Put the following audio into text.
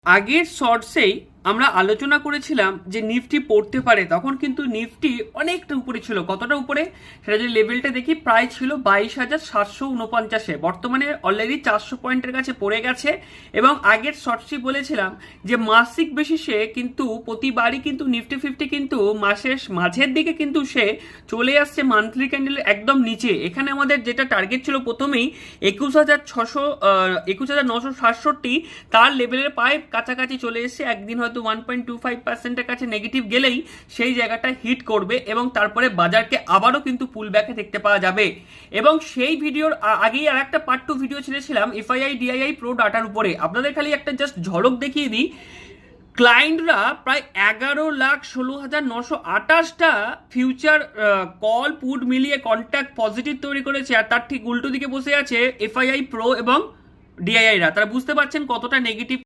আগের শর্টসেই আমরা আলোচনা করেছিলাম যে নিফটি পড়তে পারে, তখন কিন্তু নিফটি অনেকটা উপরে ছিল। কতটা উপরে সেটা যদি লেভেলটা দেখি, প্রায় ছিল 22,749-এ। বর্তমানে অলরেডি 400 পয়েন্টের কাছে পড়ে গেছে। এবং আগের শর্টসই বলেছিলাম যে মাসিক বেসিসে কিন্তু প্রতিবারই কিন্তু নিফটি ফিফটি কিন্তু মাসের মাঝের দিকে কিন্তু সে চলে আসছে মান্থলি ক্যান্ডেলের একদম নিচে। এখানে আমাদের যেটা টার্গেট ছিল প্রথমেই 21,967, তার লেভেলের প্রায় কাছাকাছি চলে এসেছে। একদিন হয়তো 1.25%-এর কাছে নেগেটিভ গেলেই সেই জায়গাটা হিট করবে এবং তারপরে বাজারকে আবারও কিন্তু পুল ব্যাকে দেখতে পাওয়া যাবে। এবং সেই ভিডিওর আগেই আর একটা পার্ট 2 ভিডিও ছেড়েছিলাম এফআইআই ডিআইআই প্রো ডাটার উপরে। আপনাদের খালি একটা জাস্ট ঝলক দেখিয়ে দিই। ক্লায়েন্টরা প্রায় 11,16,928টা ফিউচার কল পুট মিলিয়ে কন্ট্যাক্ট পজিটিভ তৈরি করেছে, আর তার ঠিক উল্টো দিকে বসে আছে এফআইআই প্রো এবং ডিআইআইরা। তারা বুঝতে পারছেন কতটা নেগেটিভ